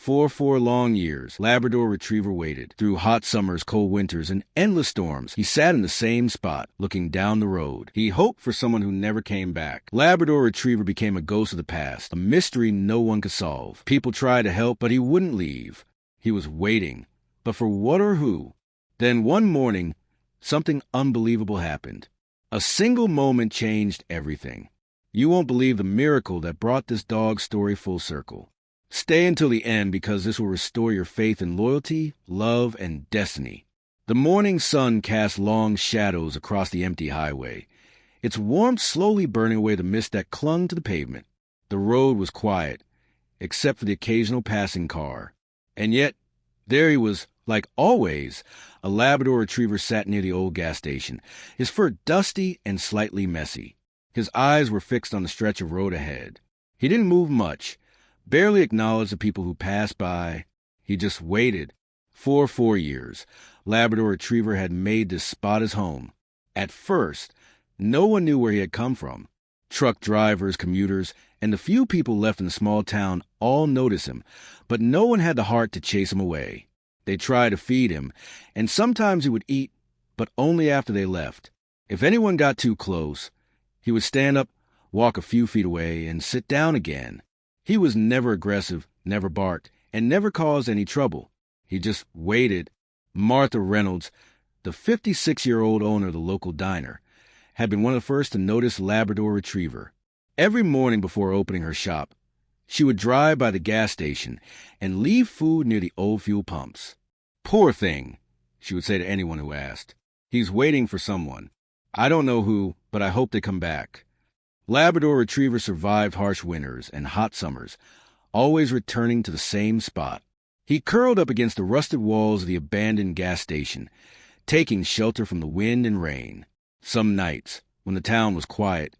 For 4 long years, Labrador Retriever waited. Through hot summers, cold winters, and endless storms, he sat in the same spot, looking down the road. He hoped for someone who never came back. Labrador Retriever became a ghost of the past, a mystery no one could solve. People tried to help, but he wouldn't leave. He was waiting. But for what or who? Then one morning, something unbelievable happened. A single moment changed everything. You won't believe the miracle that brought this dog's story full circle. Stay until the end because this will restore your faith in loyalty, love, and destiny. The morning sun cast long shadows across the empty highway, its warmth slowly burning away the mist that clung to the pavement. The road was quiet, except for the occasional passing car. And yet, there he was, like always. A Labrador Retriever sat near the old gas station, his fur dusty and slightly messy. His eyes were fixed on the stretch of road ahead. He didn't move much, barely acknowledged the people who passed by. He just waited. For 4 years, Labrador Retriever had made this spot his home. At first, no one knew where he had come from. Truck drivers, commuters, and the few people left in the small town all noticed him, but no one had the heart to chase him away. They tried to feed him, and sometimes he would eat, but only after they left. If anyone got too close, he would stand up, walk a few feet away, and sit down again. He was never aggressive, never barked, and never caused any trouble. He just waited. Martha Reynolds, the 56-year-old owner of the local diner, had been one of the first to notice Labrador Retriever. Every morning before opening her shop, she would drive by the gas station and leave food near the old fuel pumps. "Poor thing," she would say to anyone who asked. "He's waiting for someone. I don't know who, but I hope they come back." Labrador Retriever survived harsh winters and hot summers, always returning to the same spot. He curled up against the rusted walls of the abandoned gas station, taking shelter from the wind and rain. Some nights, when the town was quiet,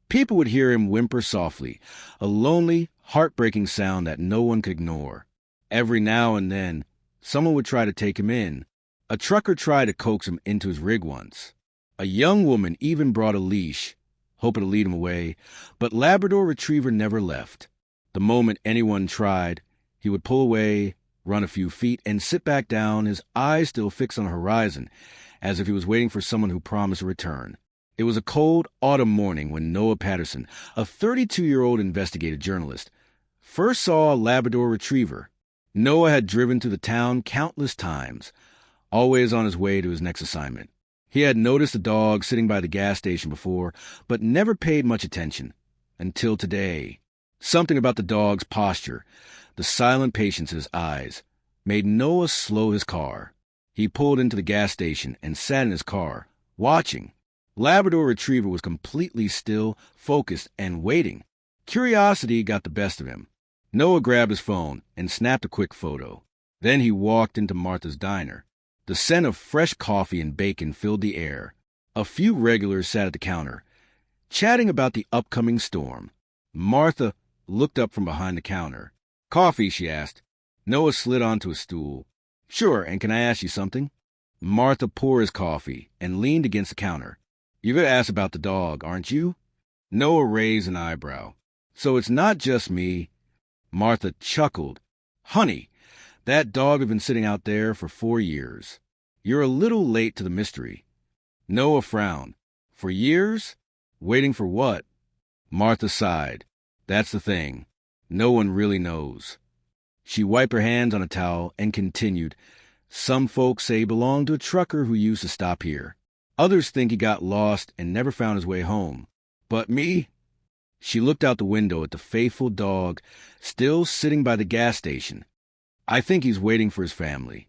people would hear him whimper softly, a lonely, heartbreaking sound that no one could ignore. Every now and then, someone would try to take him in. A trucker tried to coax him into his rig once. A young woman even brought a leash, hoping to lead him away, but Labrador Retriever never left. The moment anyone tried, he would pull away, run a few feet, and sit back down, his eyes still fixed on the horizon, as if he was waiting for someone who promised a return. It was a cold autumn morning when Noah Patterson, a 32-year-old investigative journalist, first saw a Labrador Retriever. Noah had driven through the town countless times, always on his way to his next assignment. He had noticed the dog sitting by the gas station before, but never paid much attention. Until today. Something about the dog's posture, the silent patience in his eyes, made Noah slow his car. He pulled into the gas station and sat in his car, watching. Labrador Retriever was completely still, focused, and waiting. Curiosity got the best of him. Noah grabbed his phone and snapped a quick photo. Then he walked into Martha's diner. The scent of fresh coffee and bacon filled the air. A few regulars sat at the counter, chatting about the upcoming storm. Martha looked up from behind the counter. "Coffee?" she asked. Noah slid onto a stool. "Sure, and can I ask you something?" Martha poured his coffee and leaned against the counter. "You're going to ask about the dog, aren't you?" Noah raised an eyebrow. "So it's not just me." Martha chuckled. "Honey, that dog had been sitting out there for 4 years. You're a little late to the mystery." Noah frowned. "For years? Waiting for what?" Martha sighed. "That's the thing. No one really knows." She wiped her hands on a towel and continued. "Some folks say he belonged to a trucker who used to stop here. Others think he got lost and never found his way home. But me?" She looked out the window at the faithful dog still sitting by the gas station. "I think he's waiting for his family."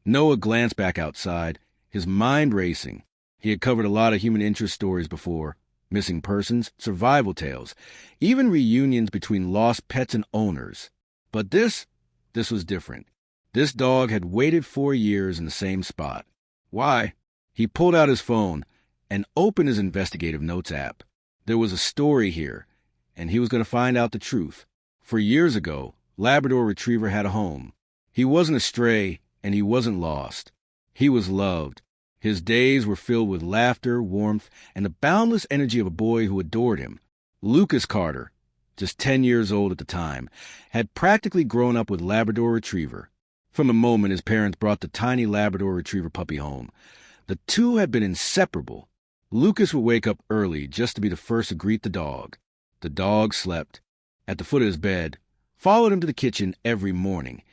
Noah glanced back outside, his mind racing. He had covered a lot of human interest stories before. Missing persons, survival tales, even reunions between lost pets and owners. But this was different. This dog had waited 4 years in the same spot. Why? He pulled out his phone and opened his investigative notes app. There was a story here, and he was going to find out the truth. For years ago, Labrador Retriever had a home. He wasn't a stray, and he wasn't lost. He was loved. His days were filled with laughter, warmth, and the boundless energy of a boy who adored him. Lucas Carter, just 10 years old at the time, had practically grown up with Labrador Retriever. From the moment his parents brought the tiny Labrador Retriever puppy home, the two had been inseparable. Lucas would wake up early just to be the first to greet the dog. The dog slept at the foot of his bed, followed him to the kitchen every morning,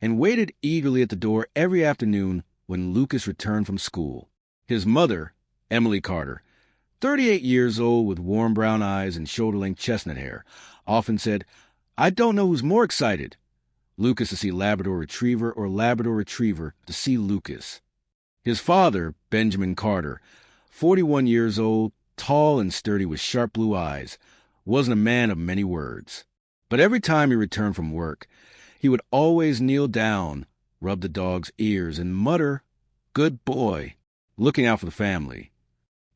and waited eagerly at the door every afternoon when Lucas returned from school. His mother, Emily Carter, 38 years old with warm brown eyes and shoulder-length chestnut hair, often said, "I don't know who's more excited, Lucas to see Labrador Retriever or Labrador Retriever to see Lucas." His father, Benjamin Carter, 41 years old, tall and sturdy with sharp blue eyes, wasn't a man of many words. But every time he returned from work, he would always kneel down, rub the dog's ears, and mutter, "Good boy," looking out for the family.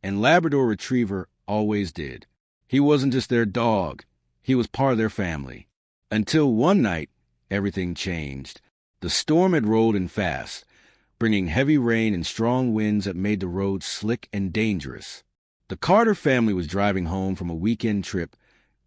And Labrador Retriever always did. He wasn't just their dog, he was part of their family. Until one night, everything changed. The storm had rolled in fast, bringing heavy rain and strong winds that made the roads slick and dangerous. The Carter family was driving home from a weekend trip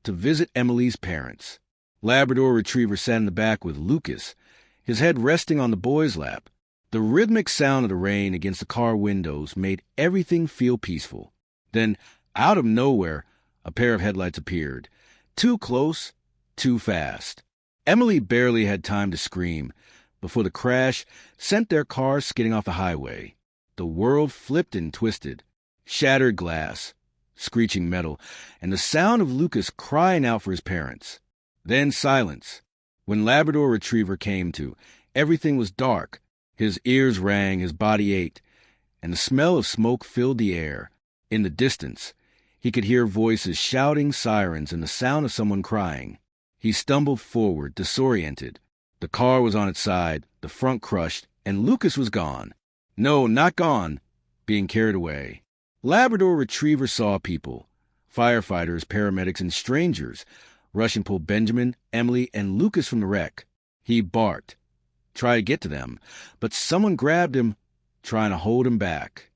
to visit Emily's parents. Labrador Retriever sat in the back with Lucas, his head resting on the boy's lap. The rhythmic sound of the rain against the car windows made everything feel peaceful. Then, out of nowhere, a pair of headlights appeared. Too close, too fast. Emily barely had time to scream before the crash sent their car skidding off the highway. The world flipped and twisted. Shattered glass, screeching metal, and the sound of Lucas crying out for his parents. Then silence. When Labrador Retriever came to, everything was dark. His ears rang, his body ached, and the smell of smoke filled the air. In the distance, he could hear voices shouting, sirens, and the sound of someone crying. He stumbled forward, disoriented. The car was on its side, the front crushed, and Lucas was gone. No, not gone, being carried away. Labrador Retriever saw people, firefighters, paramedics, and strangers, rush and pull Benjamin, Emily, and Lucas from the wreck. He barked, tried to get to them, but someone grabbed him, trying to hold him back.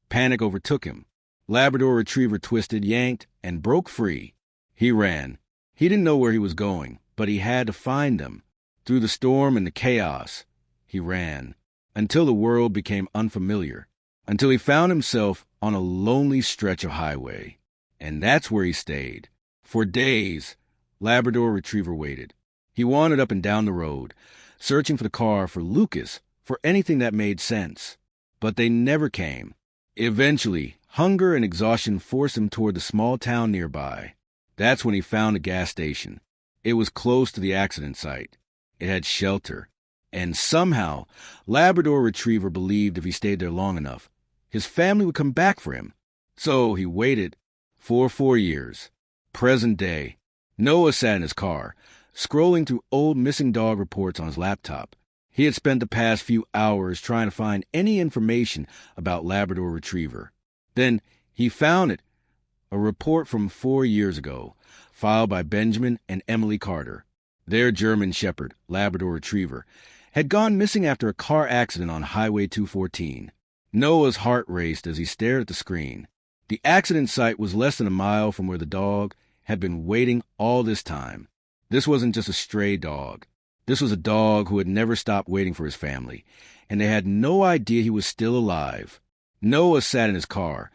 Panic overtook him. Labrador Retriever twisted, yanked, and broke free. He ran. He didn't know where he was going, but he had to find them. Through the storm and the chaos, he ran, until the world became unfamiliar, until he found himself on a lonely stretch of highway. And that's where he stayed. For days, Labrador Retriever waited. He wandered up and down the road, searching for the car, for Lucas, for anything that made sense. But they never came. Eventually, hunger and exhaustion forced him toward the small town nearby. That's when he found a gas station. It was close to the accident site. It had shelter. And somehow, Labrador Retriever believed if he stayed there long enough, his family would come back for him. So he waited for 4 years. Present day, Noah sat in his car, scrolling through old missing dog reports on his laptop. He had spent the past few hours trying to find any information about Labrador Retriever. Then he found it, a report from 4 years ago, filed by Benjamin and Emily Carter. Their German Shepherd, Labrador Retriever, had gone missing after a car accident on Highway 214. Noah's heart raced as he stared at the screen. The accident site was less than a mile from where the dog had been waiting all this time. This wasn't just a stray dog. This was a dog who had never stopped waiting for his family, and they had no idea he was still alive. Noah sat in his car,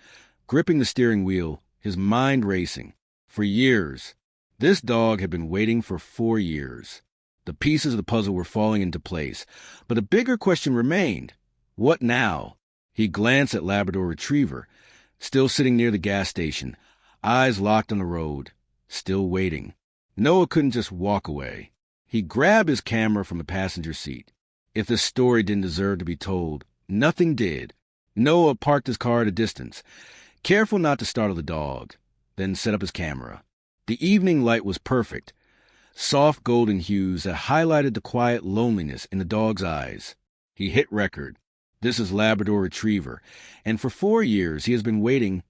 gripping the steering wheel, his mind racing. For years, this dog had been waiting for 4 years. The pieces of the puzzle were falling into place, but a bigger question remained. What now? He glanced at Labrador Retriever, still sitting near the gas station, eyes locked on the road, still waiting. Noah couldn't just walk away. He grabbed his camera from the passenger seat. If this story didn't deserve to be told, nothing did. Noah parked his car at a distance, careful not to startle the dog, then set up his camera. The evening light was perfect, soft golden hues that highlighted the quiet loneliness in the dog's eyes. He hit record. This is Labrador Retriever, and for 4 years he has been waiting.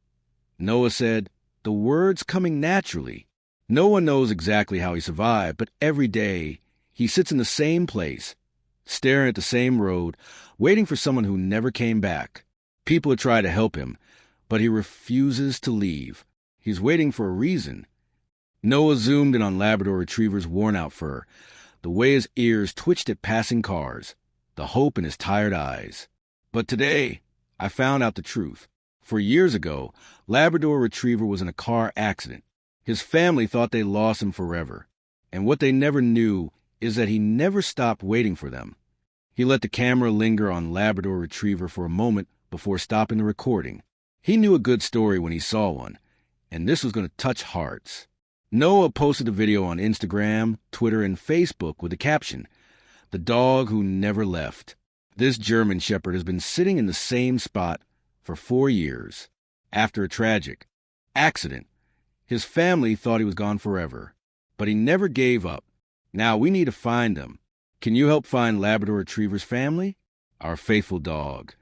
Noah said, the words coming naturally. No one knows exactly how he survived, but every day he sits in the same place, staring at the same road, waiting for someone who never came back. People try to help him, but he refuses to leave. He's waiting for a reason, Noah zoomed in on Labrador Retriever's worn-out fur, the way his ears twitched at passing cars, the hope in his tired eyes. But today, I found out the truth. For years ago, Labrador Retriever was in a car accident. His family thought they lost him forever. And what they never knew is that he never stopped waiting for them. He let the camera linger on Labrador Retriever for a moment before stopping the recording. He knew a good story when he saw one, and this was going to touch hearts. Noah posted a video on Instagram, Twitter, and Facebook with the caption, "The dog who never left." This German Shepherd has been sitting in the same spot for 4 years. After a tragic accident, his family thought he was gone forever, but he never gave up. Now we need to find them. Can you help find Labrador Retriever's family? Our faithful dog.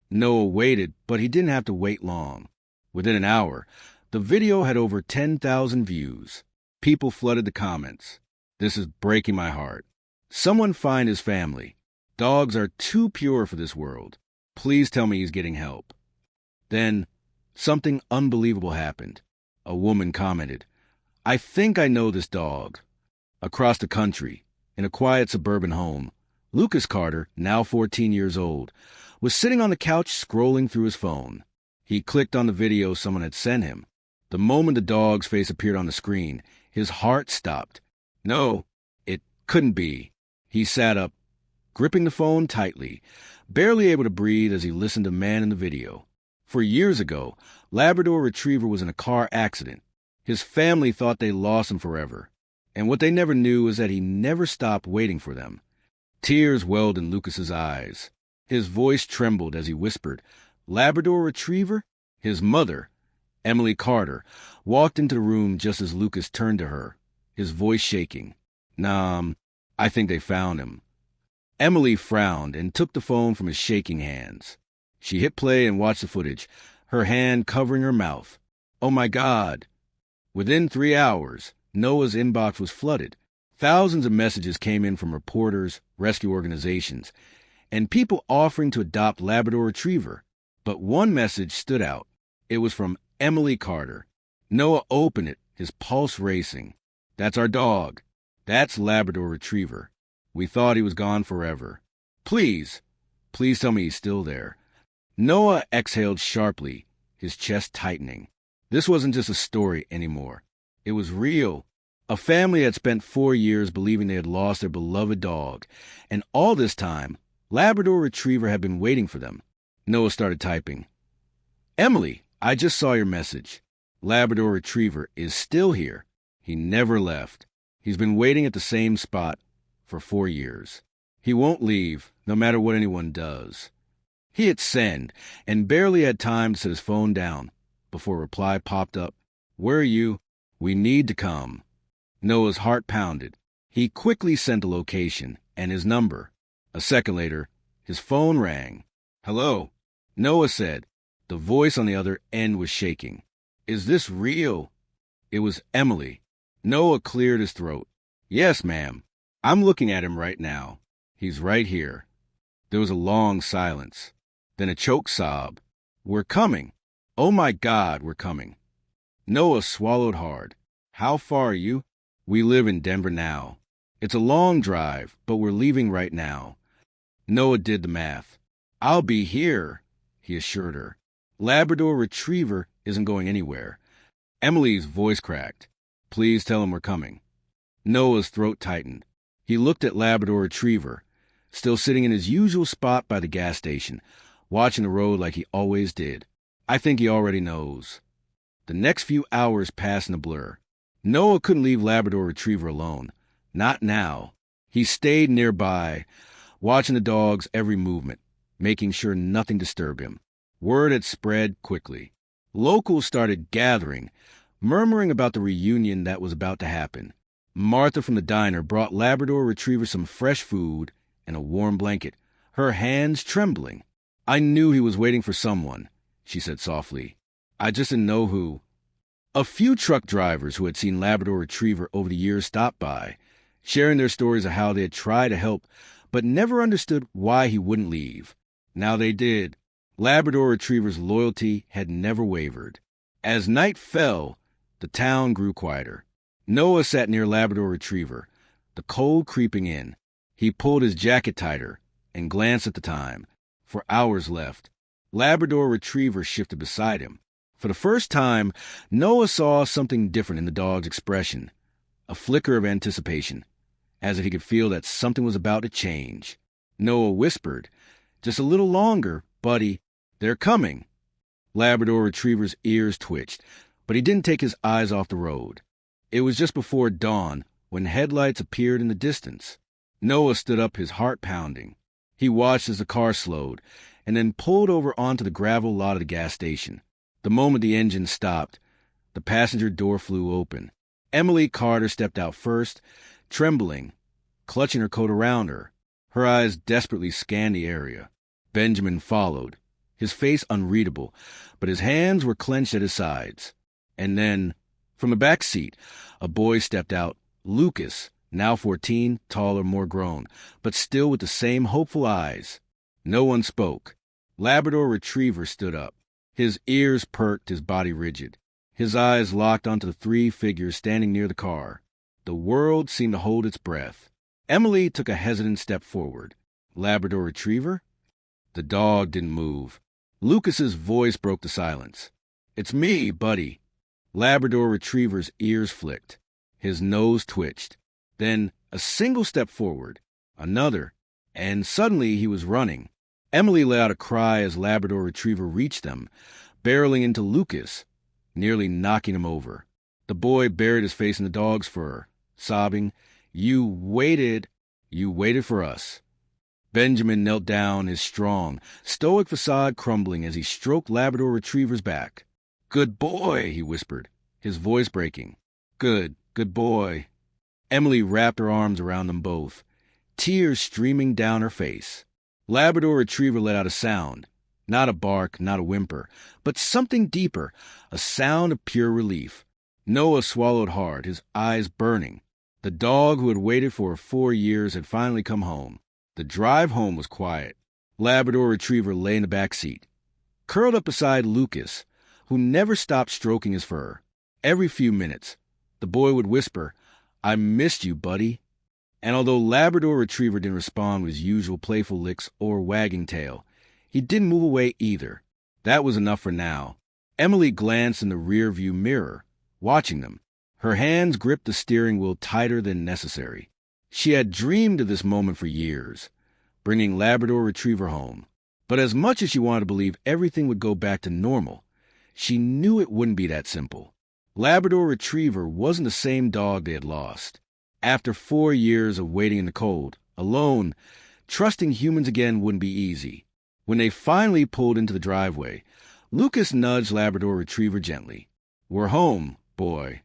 Noah waited, but he didn't have to wait long. Within an hour, the video had over 10,000 views. People flooded the comments. "This is breaking my heart. Someone find his family. Dogs are too pure for this world. Please tell me he's getting help." Then, something unbelievable happened. A woman commented, "I think I know this dog." Across the country, in a quiet suburban home, Lucas Carter, now 14 years old, was sitting on the couch scrolling through his phone. He clicked on the video someone had sent him. The moment the dog's face appeared on the screen, his heart stopped. No, it couldn't be. He sat up, gripping the phone tightly, barely able to breathe as he listened to the man in the video. For years ago, Labrador Retriever was in a car accident. His family thought they lost him forever. And what they never knew is that he never stopped waiting for them. Tears welled in Lucas's eyes. His voice trembled as he whispered, "Labrador Retriever?" His mother, Emily Carter, walked into the room just as Lucas turned to her, his voice shaking. I think they found him." Emily frowned and took the phone from his shaking hands. She hit play and watched the footage, her hand covering her mouth. Oh my God! Within 3 hours, Noah's inbox was flooded. Thousands of messages came in from reporters, rescue organizations, and people offering to adopt Labrador Retriever. But one message stood out. It was from Emily Carter. Noah opened it, his pulse racing. "That's our dog. That's Labrador Retriever. We thought he was gone forever. Please tell me he's still there." Noah exhaled sharply, his chest tightening. This wasn't just a story anymore. It was real. A family had spent 4 years believing they had lost their beloved dog, and all this time, Labrador Retriever had been waiting for them. Noah started typing. "Emily, I just saw your message. Labrador Retriever is still here. He never left. He's been waiting at the same spot for 4 years. He won't leave, no matter what anyone does." He hit send and barely had time to set his phone down before a reply popped up. "Where are you? We need to come." Noah's heart pounded. He quickly sent the location and his number. A second later, his phone rang. "Hello," Noah said. The voice on the other end was shaking. "Is this real?" It was Emily. Noah cleared his throat. "Yes, ma'am. I'm looking at him right now. He's right here." There was a long silence, then a choked sob. "We're coming. Oh my God, we're coming." Noah swallowed hard. "How far are you?" "We live in Denver now. It's a long drive, but we're leaving right now." Noah did the math. "I'll be here," he assured her. "Labrador Retriever isn't going anywhere." Emily's voice cracked. "Please tell him we're coming." Noah's throat tightened. He looked at Labrador Retriever, still sitting in his usual spot by the gas station, watching the road like he always did. "I think he already knows." The next few hours passed in a blur. Noah couldn't leave Labrador Retriever alone. Not now. He stayed nearby, watching the dog's every movement, making sure nothing disturbed him. Word had spread quickly. Locals started gathering, murmuring about the reunion that was about to happen. Martha from the diner brought Labrador Retriever some fresh food and a warm blanket, her hands trembling. "I knew he was waiting for someone," she said softly. "I just didn't know who." A few truck drivers who had seen Labrador Retriever over the years stopped by, sharing their stories of how they had tried to help but never understood why he wouldn't leave. Now they did. Labrador Retriever's loyalty had never wavered. As night fell, the town grew quieter. Noah sat near Labrador Retriever, the cold creeping in. He pulled his jacket tighter and glanced at the time. 4 hours left. Labrador Retriever shifted beside him. For the first time, Noah saw something different in the dog's expression. A flicker of anticipation, as if he could feel that something was about to change. Noah whispered, "Just a little longer, buddy. They're coming." Labrador Retriever's ears twitched, but he didn't take his eyes off the road. It was just before dawn when headlights appeared in the distance. Noah stood up, his heart pounding. He watched as the car slowed and then pulled over onto the gravel lot of the gas station. The moment the engine stopped, the passenger door flew open. Emily Carter stepped out first, trembling, clutching her coat around her. Her eyes desperately scanned the area. Benjamin followed, his face unreadable, but his hands were clenched at his sides. And then, from the back seat, a boy stepped out, Lucas, now 14, taller, more grown, but still with the same hopeful eyes. No one spoke. Labrador Retriever stood up, his ears perked, his body rigid. His eyes locked onto the 3 figures standing near the car. The world seemed to hold its breath. Emily took a hesitant step forward. Labrador Retriever? The dog didn't move. Lucas's voice broke the silence. "It's me, buddy." Labrador Retriever's ears flicked. His nose twitched. Then a single step forward, another, and suddenly he was running. Emily let out a cry as Labrador Retriever reached them, barreling into Lucas, nearly knocking him over. The boy buried his face in the dog's fur, sobbing, You waited for us." Benjamin knelt down, his strong, stoic facade crumbling as he stroked Labrador Retriever's back. "Good boy," he whispered, his voice breaking. Good boy." Emily wrapped her arms around them both, tears streaming down her face. Labrador Retriever let out a sound, not a bark, not a whimper, but something deeper, a sound of pure relief. Noah swallowed hard, his eyes burning. The dog who had waited for 4 years had finally come home. The drive home was quiet. Labrador Retriever lay in the back seat, curled up beside Lucas, who never stopped stroking his fur. Every few minutes, the boy would whisper, "I missed you, buddy." And although Labrador Retriever didn't respond with his usual playful licks or wagging tail, he didn't move away either. That was enough for now. Emily glanced in the rear-view mirror, watching them. Her hands gripped the steering wheel tighter than necessary. She had dreamed of this moment for years, bringing Labrador Retriever home. But as much as she wanted to believe everything would go back to normal, she knew it wouldn't be that simple. Labrador Retriever wasn't the same dog they had lost. After 4 years of waiting in the cold, alone, trusting humans again wouldn't be easy. When they finally pulled into the driveway, Lucas nudged Labrador Retriever gently. "We're home, boy."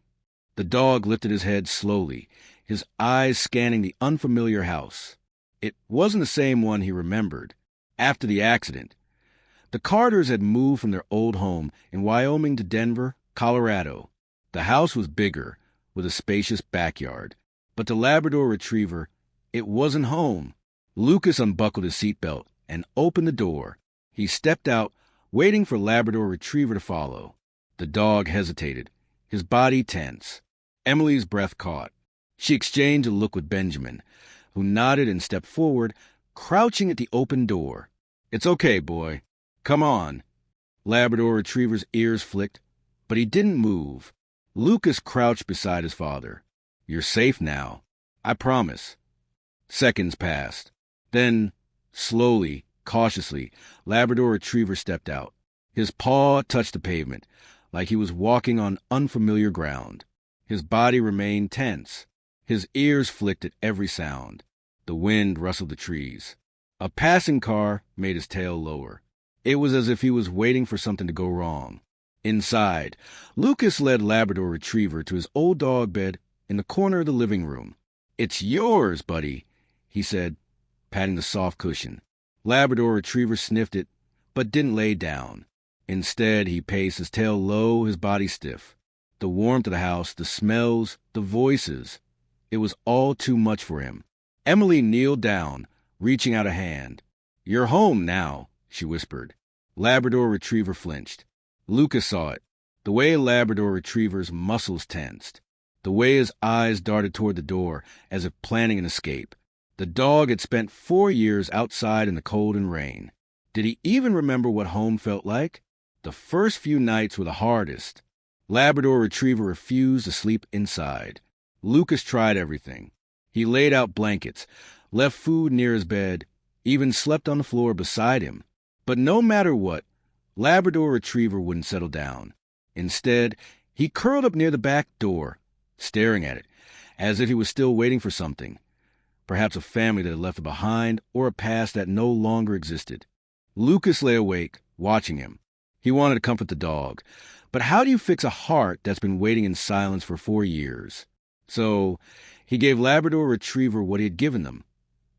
The dog lifted his head slowly, his eyes scanning the unfamiliar house. It wasn't the same one he remembered. After the accident, the Carters had moved from their old home in Wyoming to Denver, Colorado. The house was bigger, with a spacious backyard. But to Labrador Retriever, it wasn't home. Lucas unbuckled his seatbelt and opened the door. He stepped out, waiting for Labrador Retriever to follow. The dog hesitated, his body tense. Emily's breath caught. She exchanged a look with Benjamin, who nodded and stepped forward, crouching at the open door. "It's okay, boy. Come on." Labrador Retriever's ears flicked, but he didn't move. Lucas crouched beside his father. "You're safe now. I promise." Seconds passed. Then, slowly, cautiously, Labrador Retriever stepped out. His paw touched the pavement, like he was walking on unfamiliar ground. His body remained tense. His ears flicked at every sound. The wind rustled the trees. A passing car made his tail lower. It was as if he was waiting for something to go wrong. Inside, Lucas led Labrador Retriever to his old dog bed in the corner of the living room. "It's yours, buddy," he said, patting the soft cushion. Labrador Retriever sniffed it, but didn't lay down. Instead, he paced, his tail low, his body stiff. The warmth of the house, the smells, the voices. It was all too much for him. Emily kneeled down, reaching out a hand. "You're home now," she whispered. Labrador Retriever flinched. Lucas saw it, the way Labrador Retriever's muscles tensed. the way his eyes darted toward the door as if planning an escape. The dog had spent 4 years outside in the cold and rain. Did he even remember what home felt like? The first few nights were the hardest. Labrador Retriever refused to sleep inside. Lucas tried everything. He laid out blankets, left food near his bed, even slept on the floor beside him. But no matter what, Labrador Retriever wouldn't settle down. Instead, he curled up near the back door, staring at it, as if he was still waiting for something. Perhaps a family that had left it behind, or a past that no longer existed. Lucas lay awake, watching him. He wanted to comfort the dog. But how do you fix a heart that's been waiting in silence for 4 years? So, he gave Labrador Retriever what he had given them: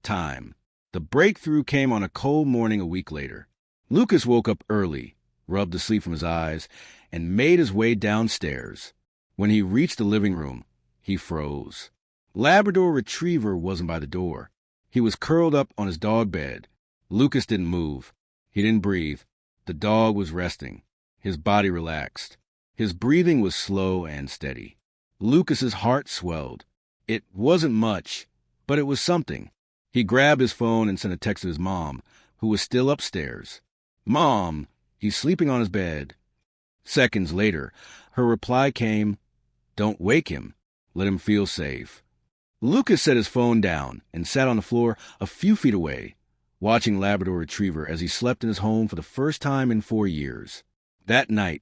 time. The breakthrough came on a cold morning a week later. Lucas woke up early, rubbed the sleep from his eyes, and made his way downstairs. When he reached the living room, he froze. Labrador Retriever wasn't by the door. He was curled up on his dog bed. Lucas didn't move. He didn't breathe. The dog was resting. His body relaxed. His breathing was slow and steady. Lucas's heart swelled. It wasn't much, but it was something. He grabbed his phone and sent a text to his mom, who was still upstairs. "Mom, he's sleeping on his bed." Seconds later, her reply came, "Don't wake him. Let him feel safe." Lucas set his phone down and sat on the floor a few feet away, watching Labrador Retriever as he slept in his home for the first time in 4 years. That night,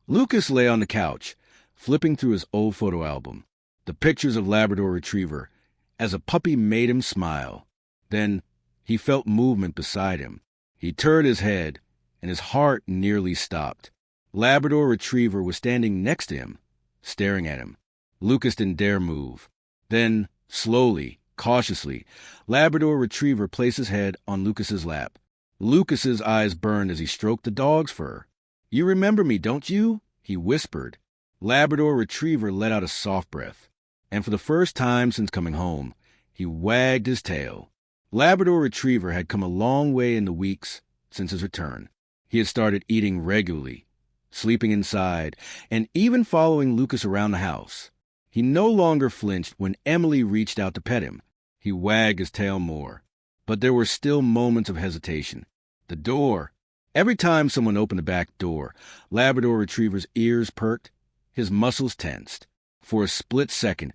Lucas lay on the couch, flipping through his old photo album. The pictures of Labrador Retriever as a puppy made him smile. Then he felt movement beside him. He turned his head, and his heart nearly stopped. Labrador Retriever was standing next to him, staring at him. Lucas didn't dare move. Then, slowly, cautiously, Labrador Retriever placed his head on Lucas's lap. Lucas's eyes burned as he stroked the dog's fur. "You remember me, don't you?" he whispered. Labrador Retriever let out a soft breath, and for the first time since coming home, he wagged his tail. Labrador Retriever had come a long way in the weeks since his return. He had started eating regularly, sleeping inside, and even following Lucas around the house. He no longer flinched when Emily reached out to pet him. He wagged his tail more. But there were still moments of hesitation. The door. Every time someone opened the back door, Labrador Retriever's ears perked, his muscles tensed. For a split second,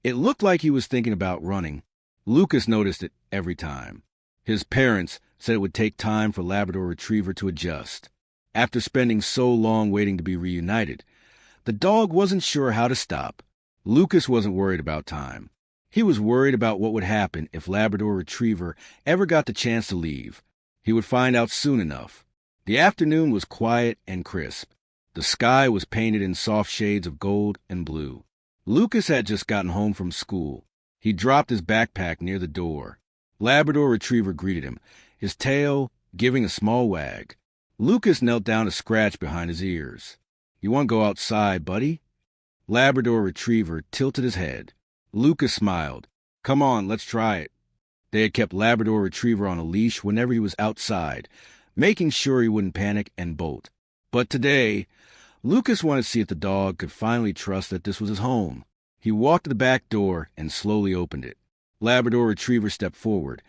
it looked like he was thinking about running. Lucas noticed it every time. His parents said it would take time for Labrador Retriever to adjust. After spending so long waiting to be reunited, the dog wasn't sure how to stop. Lucas wasn't worried about time. He was worried about what would happen if Labrador Retriever ever got the chance to leave. He would find out soon enough. The afternoon was quiet and crisp. The sky was painted in soft shades of gold and blue. Lucas had just gotten home from school. He dropped his backpack near the door. Labrador Retriever greeted him, his tail giving a small wag. Lucas knelt down to scratch behind his ears. "You want to go outside, buddy?" Labrador Retriever tilted his head. Lucas smiled. "Come on, let's try it." They had kept Labrador Retriever on a leash whenever he was outside, making sure he wouldn't panic and bolt. But today, Lucas wanted to see if the dog could finally trust that this was his home. He walked to the back door and slowly opened it. Labrador Retriever stepped forward,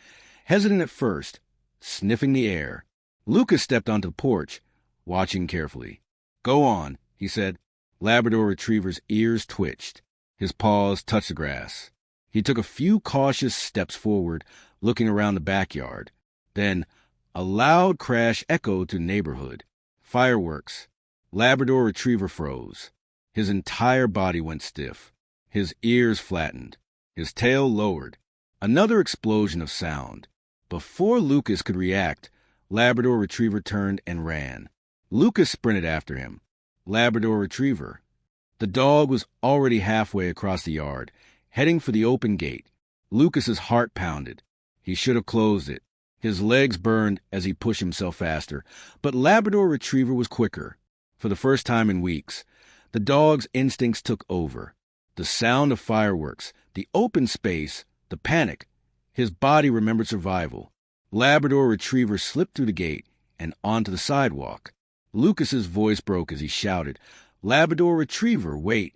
hesitant at first, sniffing the air. Lucas stepped onto the porch, watching carefully. "Go on," he said. Labrador Retriever's ears twitched. His paws touched the grass. He took a few cautious steps forward, looking around the backyard. Then a loud crash echoed through the neighborhood. Fireworks. Labrador Retriever froze. His entire body went stiff. His ears flattened. His tail lowered. Another explosion of sound. Before Lucas could react, Labrador Retriever turned and ran. Lucas sprinted after him. Labrador Retriever. The dog was already halfway across the yard, heading for the open gate. Lucas's heart pounded. He should have closed it. His legs burned as he pushed himself faster, but Labrador Retriever was quicker. For the first time in weeks, the dog's instincts took over. The sound of fireworks, the open space, the panic. His body remembered survival. Labrador Retriever slipped through the gate and onto the sidewalk. Lucas's voice broke as he shouted, "Labrador Retriever, wait!"